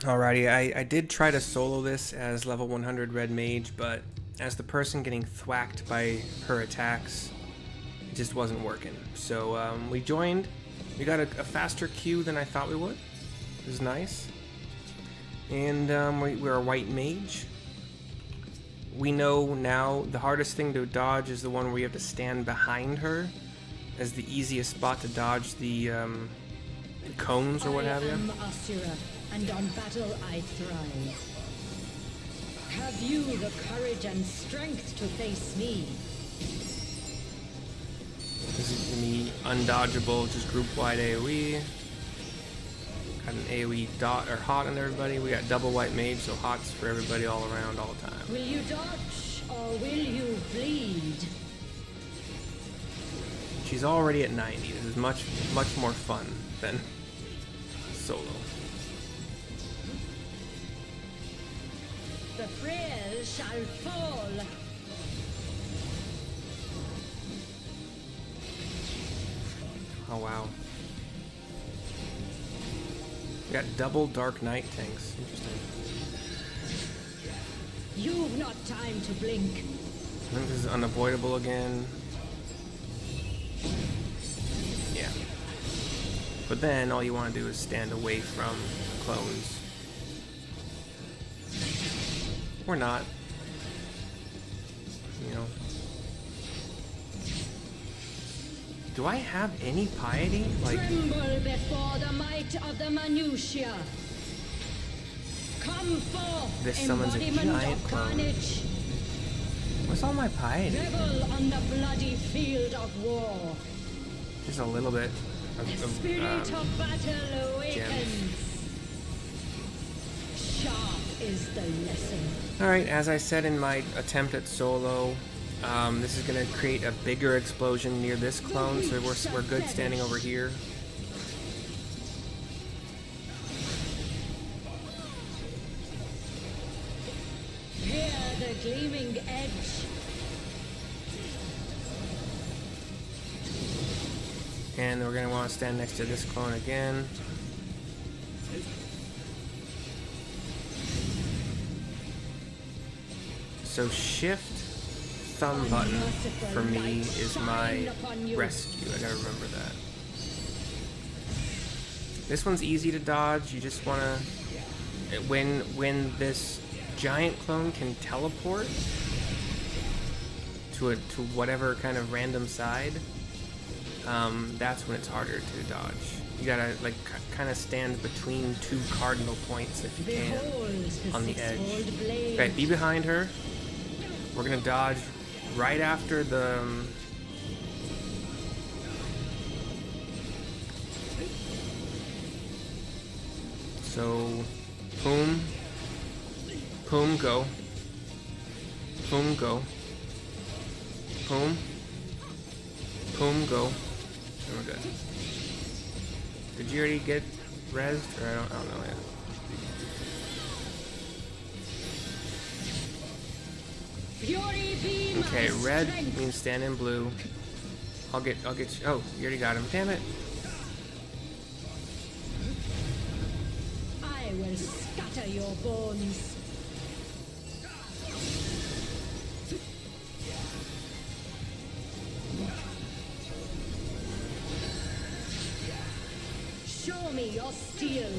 Alrighty, I did try to solo this as level 100 red mage, but as the person getting thwacked by her attacks, it just wasn't working. So we joined. We got a faster queue than I thought we would. It was nice. And we're a white mage. We know now the hardest thing to dodge is the one where you have to stand behind her, as the easiest spot to dodge the cones or what have you. I am Asura, and on battle I thrive. Have you the courage and strength to face me? This is gonna be undodgeable, just group-wide AoE. Got an AoE dot or hot on everybody. We got double white mage, so hots for everybody all around all the time. Will you dodge or will you bleed? She's already at 90. This is much more fun than solo. The frail shall fall. Oh wow. We got double Dark Knight tanks. Interesting. You've not time to blink. I think this is unavoidable again. Yeah. But then all you want to do is stand away from clones. Or not. You know. Do I have any piety? Like, Tremble before the might of the minutiae. Come forth, this summons a embodiment giant of clone. carnage. What's all my piety? Revel on the bloody field of war. Just a little bit The of spirit of battle awakens. gems. Sharp is the lesson. Alright, as I said in my attempt at solo, this is going to create a bigger explosion near this clone, so we're good standing over here. Hear the gleaming edge. And we're going to want to stand next to this clone again. So shift thumb button for me is my rescue. I gotta remember that. This one's easy to dodge. You just wanna, when this giant clone can teleport to whatever kind of random side, that's when it's harder to dodge. You gotta like kind of stand between two cardinal points if you can on the edge. Okay, be behind her. We're gonna dodge right after the so boom, boom, go, boom, go, boom, boom, go. And we're good. Did you already get rezzed? Or I don't know yet. Okay, red means stand in blue. I'll get you. Oh, you already got him. Damn it. I will scatter your bones. Show me your steel.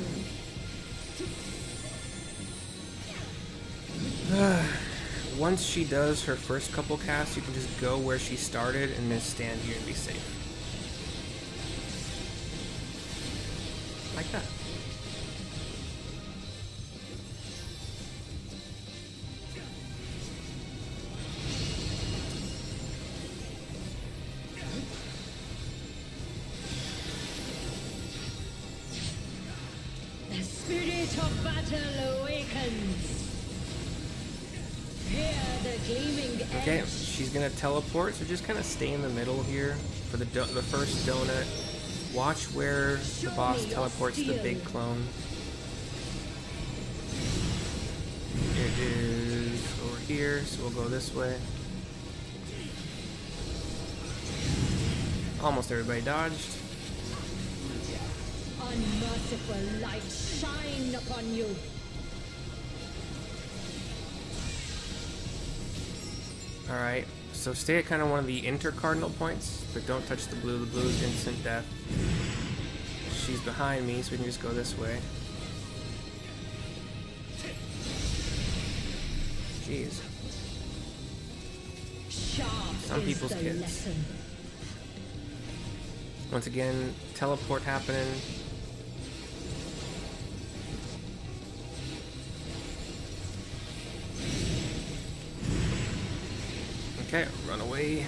Once she does her first couple casts, you can just go where she started and just stand here and be safe. Like that. The spirit of battle awakens. Hear the gleaming edge. Okay, she's gonna teleport, so just kind of stay in the middle here for the first donut. Watch where the boss teleports the big clone. It is over here, so we'll go this way. Almost everybody dodged. Unmerciful light, shine upon you. Alright, so stay at kind of one of the intercardinal points, but don't touch the blue. The blue is instant death. She's behind me, so we can just go this way. Jeez. Some people's kids. Lesson. Once again, teleport happening. Okay, run away.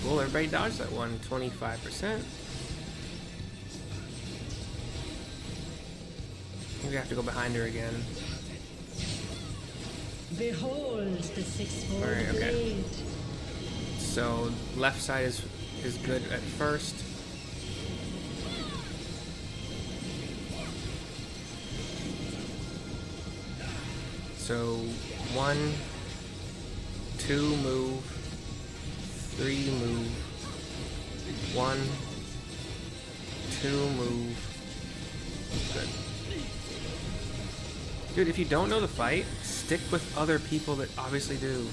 Cool, everybody dodged that one. 25%. We have to go behind her again. Behold the six-fold Alright, okay. blade. So left side is good at first. So 1, 2 move, 3 move, 1, 2 move. Good. Dude, if you don't know the fight, stick with other people that obviously do.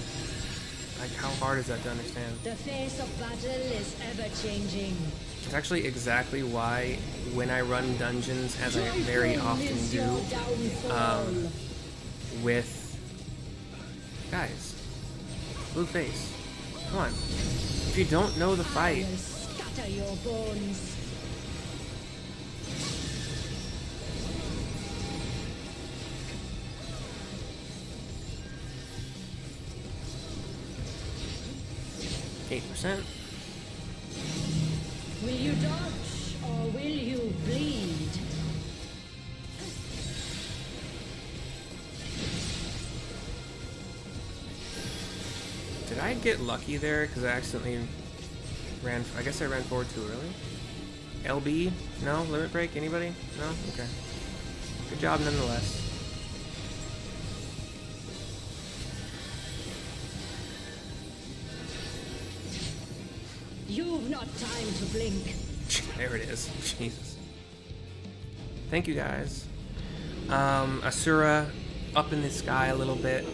Like, how hard is that to understand? The face of battle is ever changing. It's actually exactly why when I run dungeons, as I very often do, with guys, blue face, come on. If you don't know the fight, I will scatter your bones. %. Will you dodge or will you bleed? Did I get lucky there? Because I accidentally ran. I guess I ran forward too early. LB? No? Limit break? Anybody? No? Okay. Good job nonetheless. You've not time to blink. There it is. Jesus. Thank you guys. Asura up in the sky a little bit.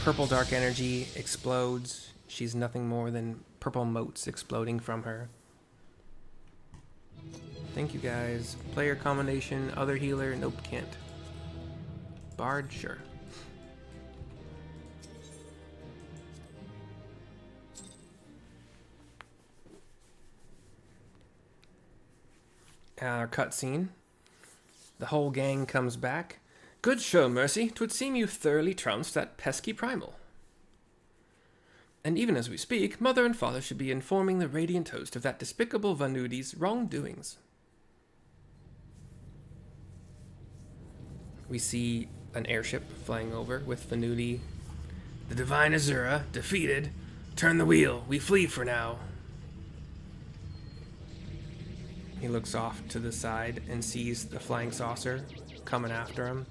Purple dark energy explodes. She's nothing more than purple motes exploding from her. Thank you guys. Player combination, other healer, nope, can't. Bard, sure. Our cutscene. The whole gang comes back. Good show, Mercy. 'Twould seem you thoroughly trounced that pesky primal. And even as we speak, Mother and Father should be informing the radiant host of that despicable Vanudi's wrongdoings. We see an airship flying over with Vanudi. The divine Asura, defeated. Turn the wheel. We flee for now. He looks off to the side and sees the flying saucer coming after him.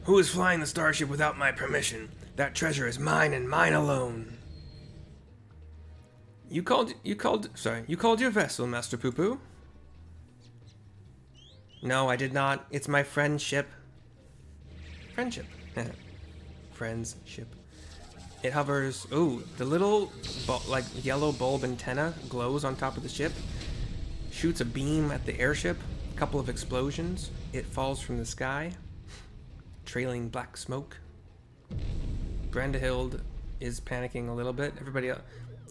Who is flying the starship without my permission? That treasure is mine and mine alone. You called your vessel, Master Poo-Poo? No, I did not. It's my friendship. Friendship. Friendship. It hovers. Ooh, the little like yellow bulb antenna glows on top of the ship. Shoots a beam at the airship. A couple of explosions. It falls from the sky, trailing black smoke. Brandahild is panicking a little bit. Everybody else,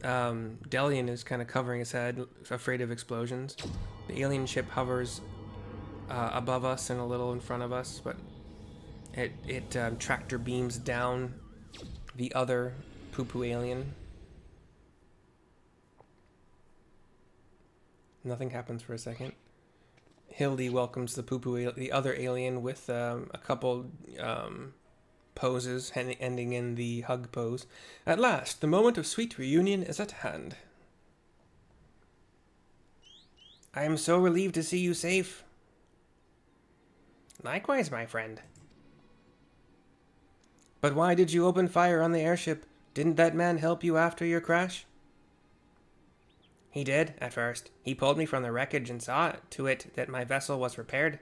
Delian is kind of covering his head, afraid of explosions. The alien ship hovers above us and a little in front of us, but it tractor beams down the other poo-poo alien. Nothing happens for a second. Hildy welcomes the the other alien with a couple poses, ending in the hug pose. At last, the moment of sweet reunion is at hand. I am so relieved to see you safe. Likewise, my friend. But why did you open fire on the airship? Didn't that man help you after your crash? He did, at first. He pulled me from the wreckage and saw to it that my vessel was repaired.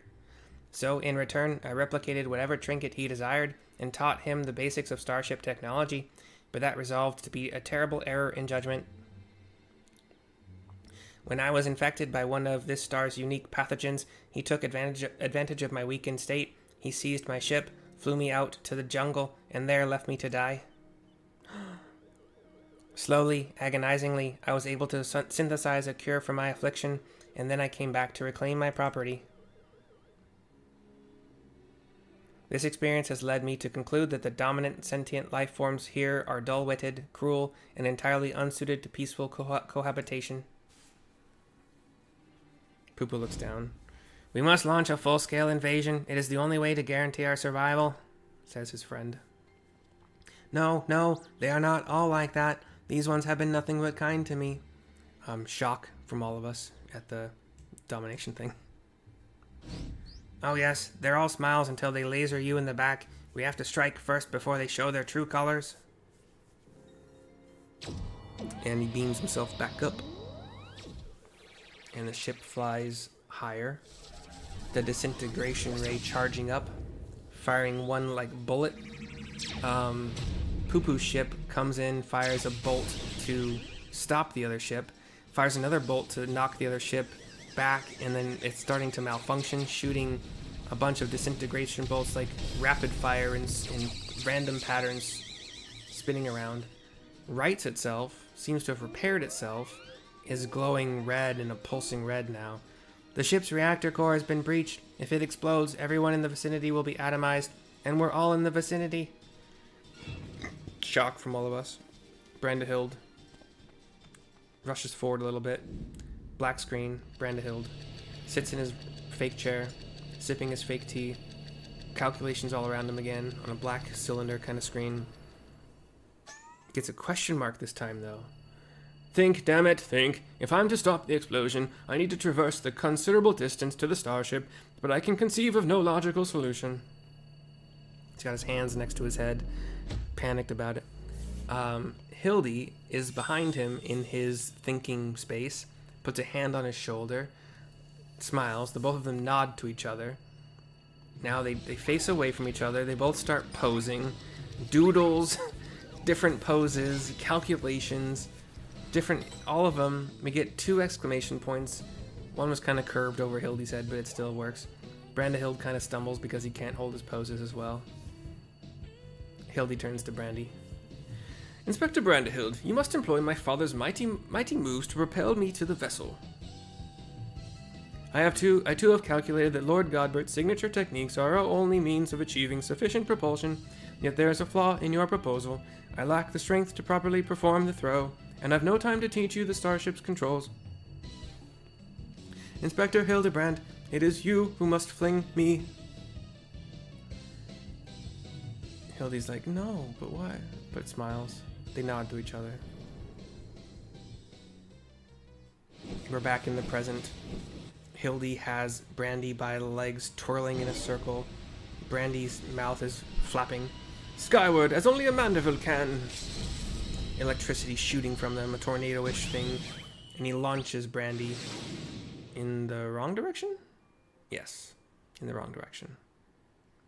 So, in return, I replicated whatever trinket he desired and taught him the basics of starship technology, but that resolved to be a terrible error in judgment. When I was infected by one of this star's unique pathogens, he took advantage of my weakened state. He seized my ship, flew me out to the jungle, and there left me to die. Slowly, agonizingly, I was able to synthesize a cure for my affliction, and then I came back to reclaim my property. This experience has led me to conclude that the dominant sentient life forms here are dull-witted, cruel, and entirely unsuited to peaceful cohabitation. Poo-Poo looks down. We must launch a full-scale invasion. It is the only way to guarantee our survival, says his friend. No, they are not all like that. These ones have been nothing but kind to me. Shock from all of us at the domination thing. Oh yes, they're all smiles until they laser you in the back. We have to strike first before they show their true colors. And he beams himself back up. And the ship flies higher. The disintegration ray charging up, firing one like bullet. Poo-Poo's ship comes in, fires a bolt to stop the other ship, fires another bolt to knock the other ship back, and then it's starting to malfunction, shooting a bunch of disintegration bolts like rapid fire in random patterns, spinning around. Rights itself, seems to have repaired itself, is glowing red and a pulsing red now. The ship's reactor core has been breached. If it explodes, everyone in the vicinity will be atomized, and we're all in the vicinity. Shock from all of us. Brandahild rushes forward a little bit. Black screen. Brandahild sits in his fake chair, sipping his fake tea. Calculations all around him again on a black cylinder kind of screen. Gets a question mark this time, though. Think, damn it, think. If I'm to stop the explosion, I need to traverse the considerable distance to the starship, but I can conceive of no logical solution. He's got his hands next to his head, panicked about it. Hildy is behind him in his thinking space, puts a hand on his shoulder, smiles. The both of them nod to each other. Now they face away from each other. They both start posing. Doodles, different poses, calculations, different, all of them. We get 2 exclamation points. One was kind of curved over Hildy's head, but it still works. Brandahild kind of stumbles because he can't hold his poses as well. Hildy turns to Brandy. Inspector Brandahild, you must employ my father's mighty moves to propel me to the vessel. I too have calculated that Lord Godbert's signature techniques are our only means of achieving sufficient propulsion, yet there is a flaw in your proposal. I lack the strength to properly perform the throw, and I've no time to teach you the starship's controls. Inspector Hildebrand, it is you who must fling me. Hildy's like, no, but why? But smiles. They nod to each other. We're back in the present. Hildy has Brandy by the legs, twirling in a circle. Brandy's mouth is flapping. Skyward, as only a Manderville can. Electricity shooting from them, a tornado-ish thing. And he launches Brandy in the wrong direction? Yes, in the wrong direction.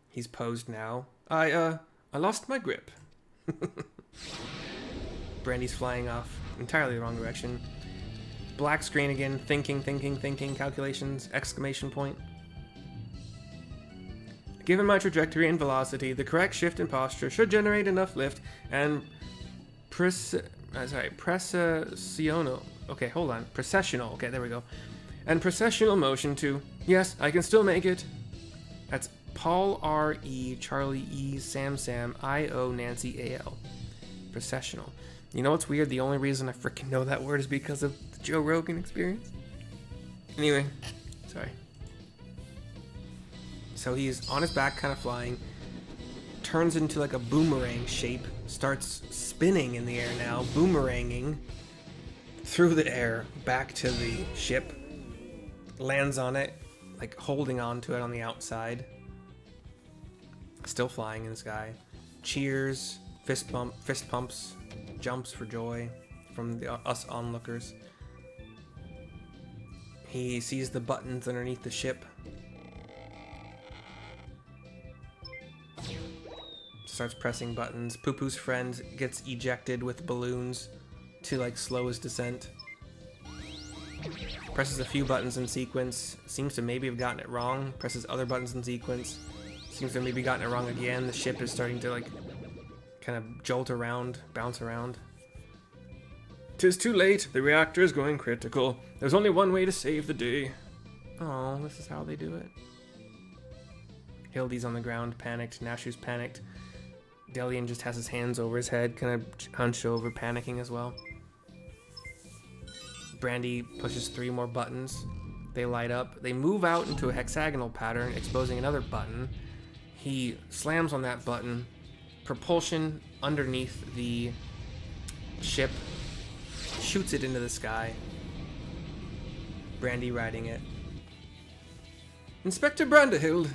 He's posed now. I lost my grip. Brandy's flying off entirely the wrong direction. Black screen again, thinking, calculations, exclamation point. Given my trajectory and velocity, the correct shift in posture should generate enough lift and precessional. Okay, hold on. Precessional. Okay, there we go. And precessional motion to, yes, I can still make it. That's Paul R. E. Charlie E. Sam I. O. Nancy A. L. Precessional. You know what's weird? The only reason I freaking know that word is because of the Joe Rogan experience. Anyway, sorry. So he's on his back, kind of flying, turns into like a boomerang shape, starts spinning in the air now, boomeranging through the air back to the ship, lands on it, like holding on to it on the outside, still flying in the sky. Cheers, fist pumps, jumps for joy from us onlookers. He sees the buttons underneath the ship. Starts pressing buttons. Poo-Poo's friend gets ejected with balloons to like slow his descent. Presses a few buttons in sequence. Seems to maybe have gotten it wrong. Presses other buttons in sequence. Seems to have maybe gotten it wrong again. The ship is starting to like kind of jolt around, bounce around. 'Tis too late. The reactor is going critical. There's only one way to save the day. Oh, this is how they do it. Hildy's on the ground, panicked. Nashu's panicked. Delian just has his hands over his head, kind of hunched over, panicking as well. Brandy pushes 3 more buttons. They light up. They move out into a hexagonal pattern, exposing another button. He slams on that button. Propulsion underneath the ship shoots it into the sky. Brandy riding it. Inspector Brandehild.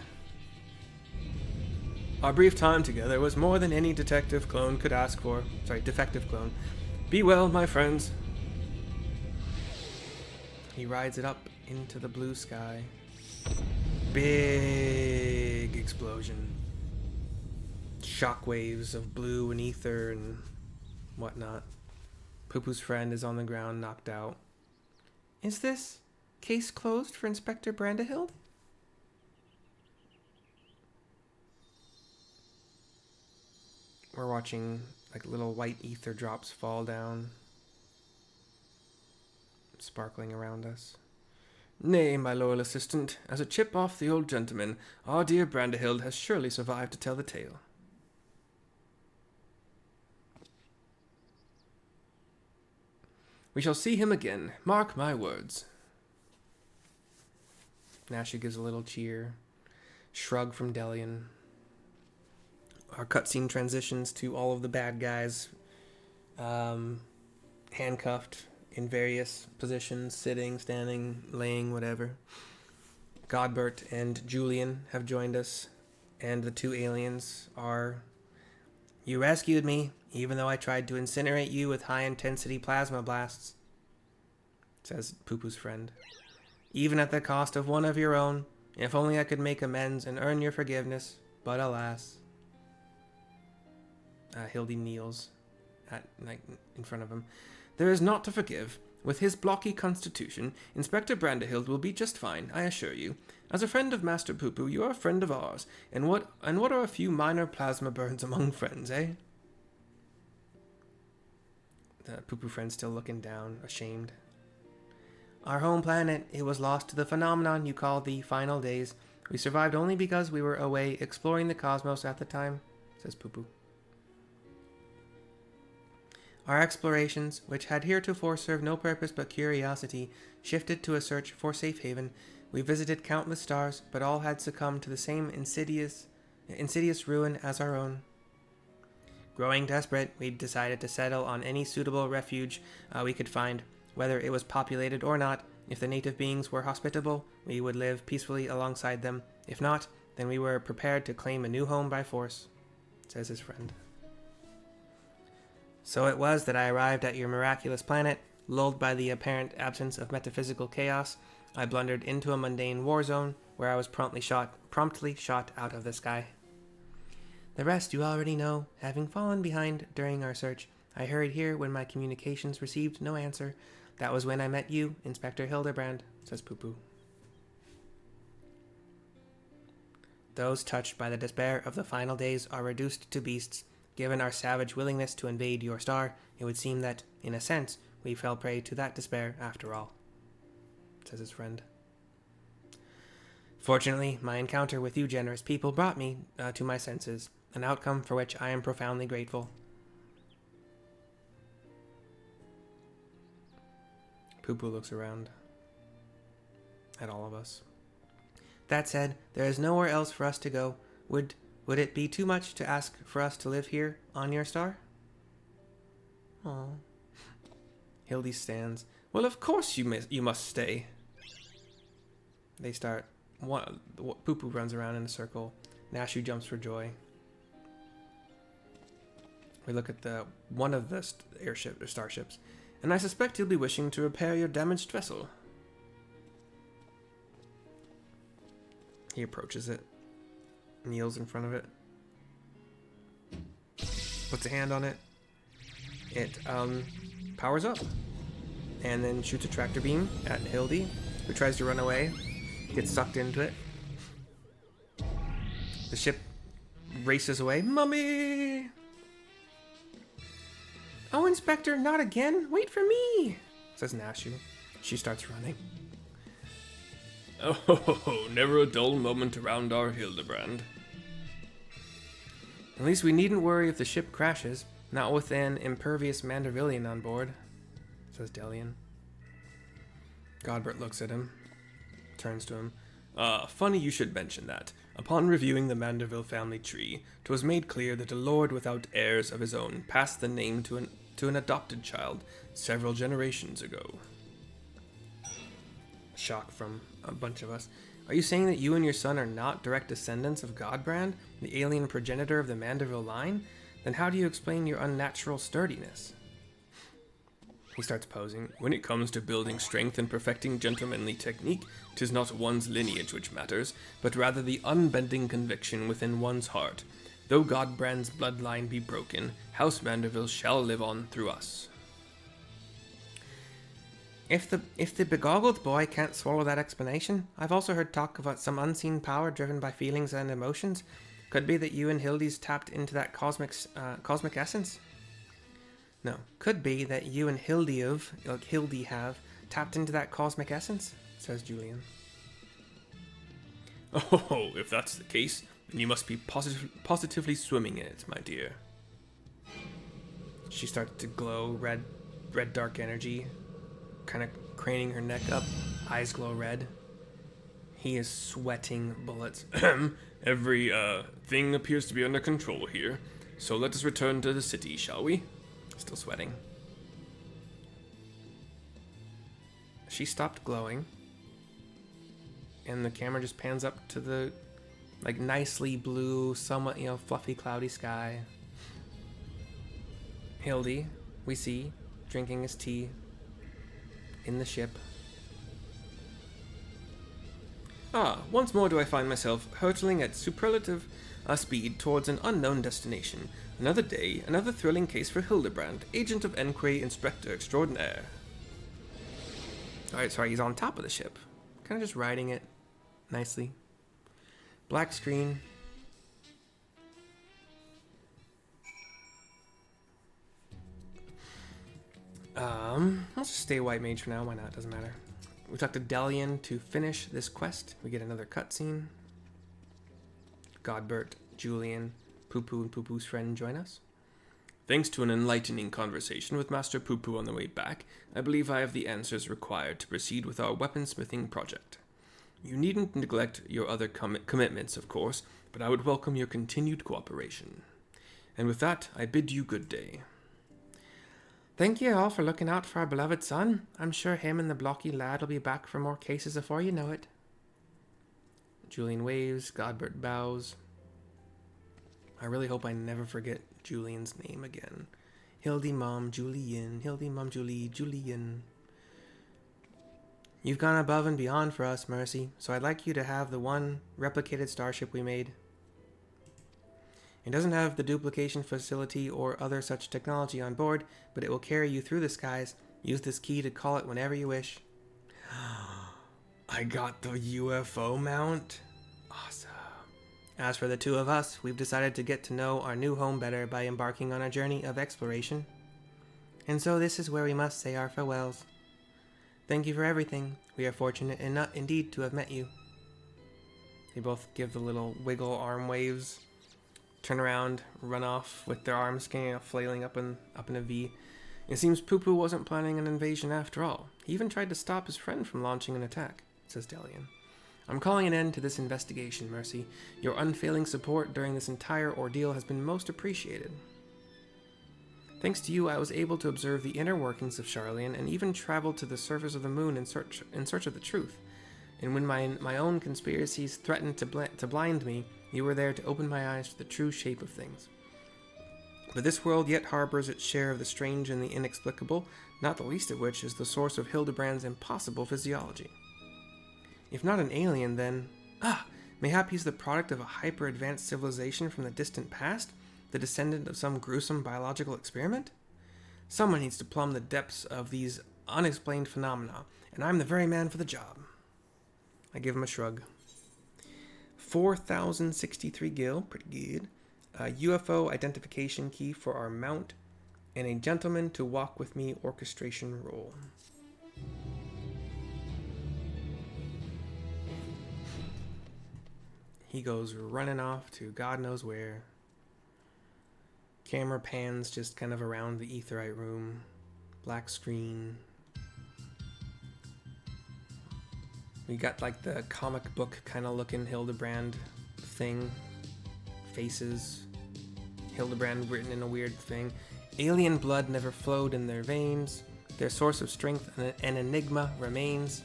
Our brief time together was more than any detective clone could ask for. Sorry, defective clone. Be well, my friends. He rides it up into the blue sky. Big explosion. Shockwaves of blue and ether and whatnot. Poo-Poo's friend is on the ground, knocked out. Is this case closed for Inspector Brandehild? We're watching like little white ether drops fall down, sparkling around us. Nay, my loyal assistant, as a chip off the old gentleman, our dear Brandehild has surely survived to tell the tale. We shall see him again, mark my words. Nashu gives a little cheer. Shrug from Delian. Our cutscene transitions to all of the bad guys handcuffed in various positions, sitting, standing, laying, whatever. Godbert and Julian have joined us, and the 2 aliens are... You rescued me, even though I tried to incinerate you with high-intensity plasma blasts, says Poo-Poo's friend. Even at the cost of one of your own. If only I could make amends and earn your forgiveness, but alas. Hildy kneels in front of him. There is naught to forgive. With his blocky constitution, Inspector Brandehild will be just fine, I assure you. As a friend of Master Poo-Poo, you are a friend of ours. And what are a few minor plasma burns among friends, eh? The Poo-Poo friend's still looking down, ashamed. Our home planet, it was lost to the phenomenon you call the final days. We survived only because we were away exploring the cosmos at the time, says Poo-Poo. Our explorations, which had heretofore served no purpose but curiosity, shifted to a search for safe haven. We visited countless stars, but all had succumbed to the same insidious ruin as our own. Growing desperate, we decided to settle on any suitable refuge we could find, whether it was populated or not. If the native beings were hospitable, we would live peacefully alongside them. If not, then we were prepared to claim a new home by force, says his friend. So it was that I arrived at your miraculous planet. Lulled by the apparent absence of metaphysical chaos, I blundered into a mundane war zone where I was promptly shot out of the sky. The rest you already know. Having fallen behind during our search, I hurried here when my communications received no answer. That was when I met you, Inspector Hildebrand, says Poo-Poo. Those touched by the despair of the final days are reduced to beasts. Given our savage willingness to invade your star, it would seem that, in a sense, we fell prey to that despair after all, says his friend. Fortunately, my encounter with you generous people brought me to my senses, an outcome for which I am profoundly grateful. Poo-Poo looks around at all of us. That said, there is nowhere else for us to go. Would it be too much to ask for us to live here on your star? Oh. Hildy stands. Well, of course you must stay. They start. Poo-Poo runs around in a circle. Nashu jumps for joy. We look at one of the starships, and I suspect you'll be wishing to repair your damaged vessel. He approaches it, kneels in front of it, puts a hand on it. It powers up, and then shoots a tractor beam at Hildy, who tries to run away, gets sucked into it. The ship races away. Mummy! Oh, Inspector, not again! Wait for me! Says Nashu. She starts running. Oh, never a dull moment around our Hildebrand. At least we needn't worry if the ship crashes. Not with an impervious Mandervillian on board, says Delian. Godbert looks at him, turns to him. Funny you should mention that. Upon reviewing the Manderville family tree, 'twas made clear that a lord without heirs of his own passed the name to an adopted child several generations ago. Shock from a bunch of us. Are you saying that you and your son are not direct descendants of Godbrand, the alien progenitor of the Manderville line? Then how do you explain your unnatural sturdiness? He starts posing. When it comes to building strength and perfecting gentlemanly technique, 'tis not one's lineage which matters, but rather the unbending conviction within one's heart. Though Godbrand's bloodline be broken, House Manderville shall live on through us. If the begoggled boy can't swallow that explanation, I've also heard talk about some unseen power driven by feelings and emotions. Could be that you and Hildy's tapped into that cosmic essence. No, could be that you and Hildy have tapped into that cosmic essence, says Julian. Oh, if that's the case, then you must be positively swimming in it, my dear. She starts to glow red dark energy, kind of craning her neck up, eyes glow red. He is sweating bullets. Every thing appears to be under control here, so let us return to the city, shall we? Still sweating. She stopped glowing, and the camera just pans up to the nicely blue, somewhat fluffy, cloudy sky. Hildy, we see, drinking his tea in the ship. Once more do I find myself hurtling at superlative speed towards an unknown destination. Another day, another thrilling case for Hildebrand, agent of Enquiry, Inspector Extraordinaire. Alright, sorry, he's on top of the ship. Kind of just riding it nicely. Black screen. Let's just stay white mage for now. Why not? Doesn't matter. We talk to Delian to finish this quest. We get another cutscene. Godbert, Julian, Poo-Poo, and Poo-Poo's friend join us. Thanks to an enlightening conversation with Master Poo-Poo on the way back, I believe I have the answers required to proceed with our weaponsmithing project. You needn't neglect your other commitments, of course, but I would welcome your continued cooperation. And with that, I bid you good day. Thank you all for looking out for our beloved son. I'm sure him and the blocky lad will be back for more cases before you know it. Julian waves, Godbert bows. I really hope I never forget Julian's name again. Hildy Mom Julian, Hildy Mom Julian. You've gone above and beyond for us, Mercy, so I'd like you to have the one replicated starship we made. It doesn't have the duplication facility or other such technology on board, but it will carry you through the skies. Use this key to call it whenever you wish. I got the UFO mount? Awesome. As for the two of us, we've decided to get to know our new home better by embarking on a journey of exploration. And so this is where we must say our farewells. Thank you for everything. We are fortunate indeed to have met you. They both give the little wiggle arm waves, turn around, run off with their arms flailing up in a V. It seems Poo-Poo wasn't planning an invasion after all. He even tried to stop his friend from launching an attack, says Delian. I'm calling an end to this investigation, Mercy. Your unfailing support during this entire ordeal has been most appreciated. Thanks to you, I was able to observe the inner workings of Charlian and even traveled to the surface of the moon in search of the truth. And when my own conspiracies threatened to blind me, you were there to open my eyes to the true shape of things. But this world yet harbors its share of the strange and the inexplicable, not the least of which is the source of Hildebrand's impossible physiology. If not an alien, then... Mayhap he's the product of a hyper-advanced civilization from the distant past, the descendant of some gruesome biological experiment? Someone needs to plumb the depths of these unexplained phenomena, and I'm the very man for the job. I give him a shrug. 4,063 gil, pretty good. A UFO identification key for our mount, and a gentleman to walk with me orchestration role. He goes running off to God knows where. Camera pans just kind of around the aetheryte room. Black screen. We got like the comic book kind of looking Hildebrand thing. Faces. Hildebrand written in a weird thing. Alien blood never flowed in their veins. Their source of strength an enigma remains.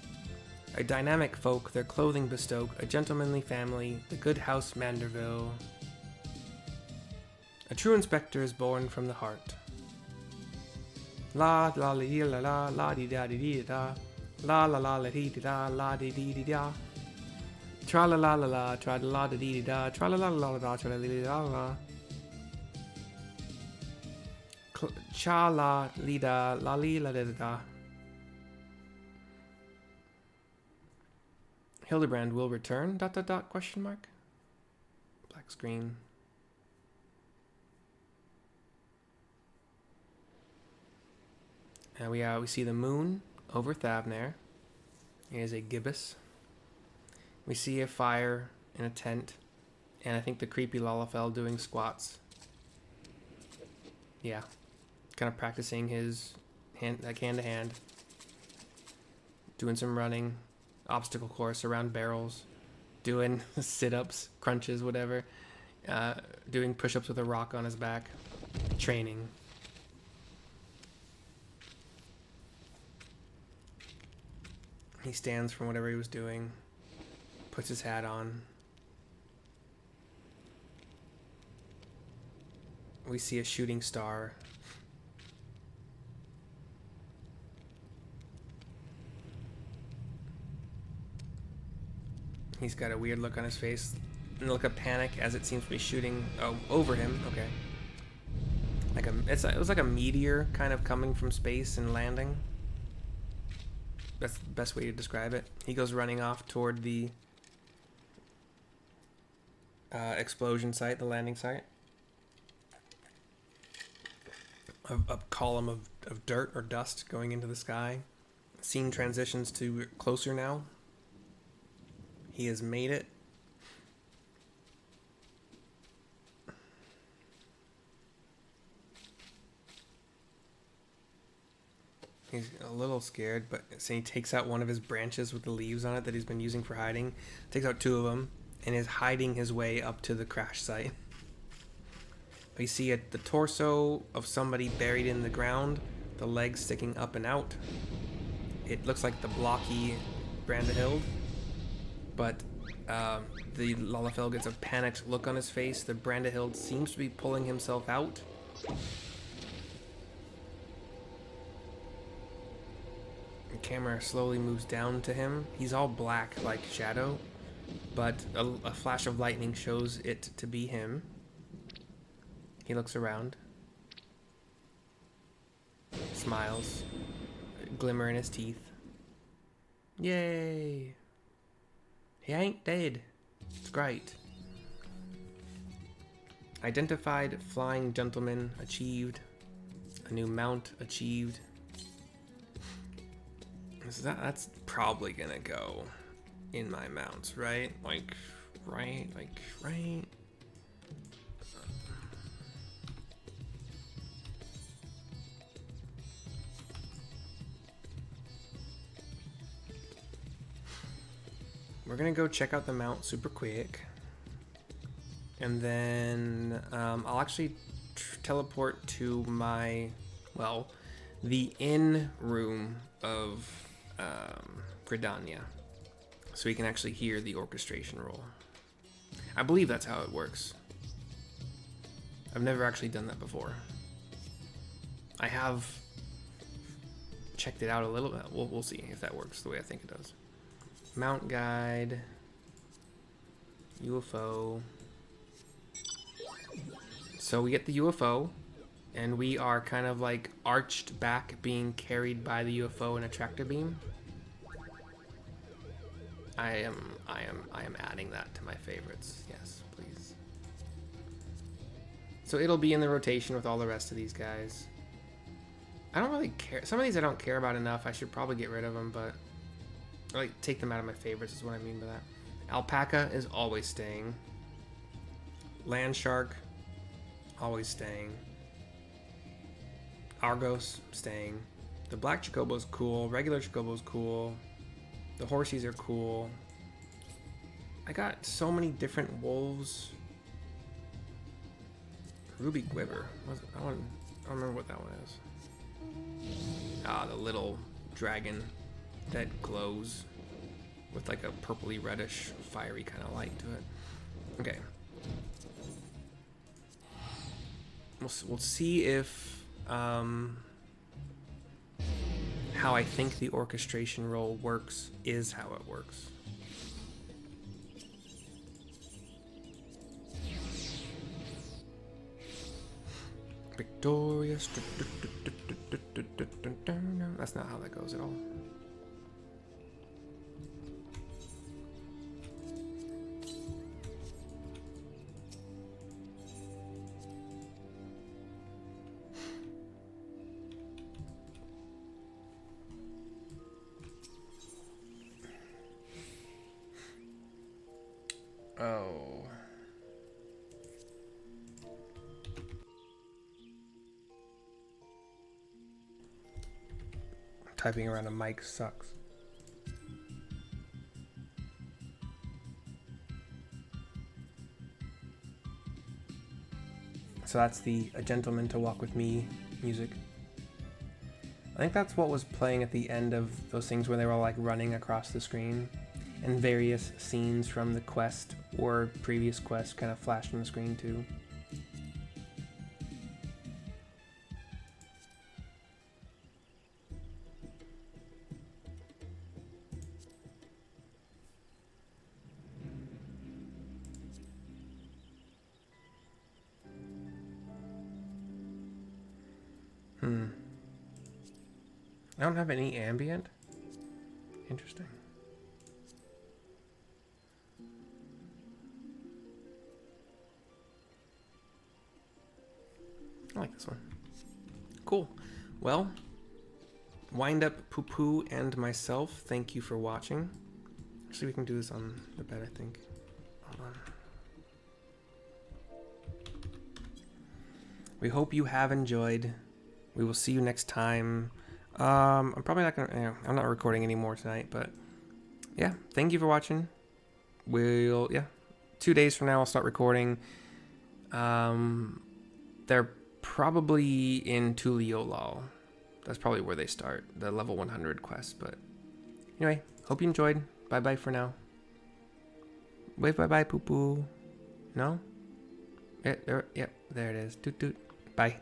A dynamic folk, their clothing bestoke, a gentlemanly family, the good house Manderville. A true inspector is born from the heart. La la li la la la di da di di da. La la la la di da la di di da. Tra la la la la tra la da di da tra la la la la tra la li la la. Cha la li da la li la da da. Hildebrand will return, ... question mark. Black screen. And we see the moon over Thavnair. Here's a gibbous. We see a fire in a tent. And I think the creepy Lalafell doing squats. Yeah. Kind of practicing his hand to hand. Doing some running. Obstacle course around barrels, doing sit-ups, crunches, whatever, doing push-ups with a rock on his back, training. He stands from whatever he was doing, puts his hat on. We see a shooting star. He's got a weird look on his face, and a look of panic as it seems to be shooting over him. Okay, it was like a meteor kind of coming from space and landing. That's the best way to describe it. He goes running off toward the explosion site, the landing site. A column of dirt or dust going into the sky. Scene transitions to closer now. He has made it. He's a little scared, but so he takes out one of his branches with the leaves on it that he's been using for hiding. Takes out two of them and is hiding his way up to the crash site. We see the torso of somebody buried in the ground, the legs sticking up and out. It looks like the blocky Brandahild. But the Lalafell gets a panicked look on his face. The Brandahild seems to be pulling himself out. The camera slowly moves down to him. He's all black like shadow, but a flash of lightning shows it to be him. He looks around. Smiles. A glimmer in his teeth. Yay! He ain't dead. It's great. Identified flying gentleman achieved. A new mount achieved. So that's probably gonna go in my mounts, right? Right. We're gonna go check out the mount super quick, and then I'll actually teleport to the inn room of Gridania, so we can actually hear the orchestration roll. I believe that's how it works. I've never actually done that before. I have checked it out a little bit. We'll see if that works the way I think it does. Mount guide. UFO. So we get the UFO, and we are kind of like arched back, being carried by the UFO in a tractor beam. I am adding that to my favorites. Yes, please. So it'll be in the rotation with all the rest of these guys. I don't really care. Some of these I don't care about enough. I should probably get rid of them, but like take them out of my favorites is what I mean by that. Alpaca is always staying. Land Shark, always staying. Argos, staying. The Black Chocobo's cool. Regular Chocobo's cool. The Horsies are cool. I got so many different wolves. Ruby Quiver. I don't remember what that one is. Ah, the little dragon that glows with like a purpley reddish fiery kind of light to it. Okay. We'll see if how I think the orchestration roll works is how it works. Victorious. That's not how that goes at all. Oh. Typing around a mic sucks. So that's the A Gentleman to Walk With Me music. I think that's what was playing at the end of those things where they were all like running across the screen, and various scenes from the quest or previous quest kind of flashed on the screen too. I don't have any ambient. Interesting. I like this one. Cool. Well, Wind Up Poo Poo and myself, thank you for watching. Actually, we can do this on the bed, I think. Hold on. We hope you have enjoyed. We will see you next time. I'm probably not gonna. I'm not recording anymore tonight, but yeah. Thank you for watching. 2 days from now I'll start recording. They're probably in Tuliolal. That's probably where they start the level 100 quest. But anyway, hope you enjoyed. Bye bye for now. Wave bye bye poo poo. No. Yeah, there it is. Toot toot. Bye.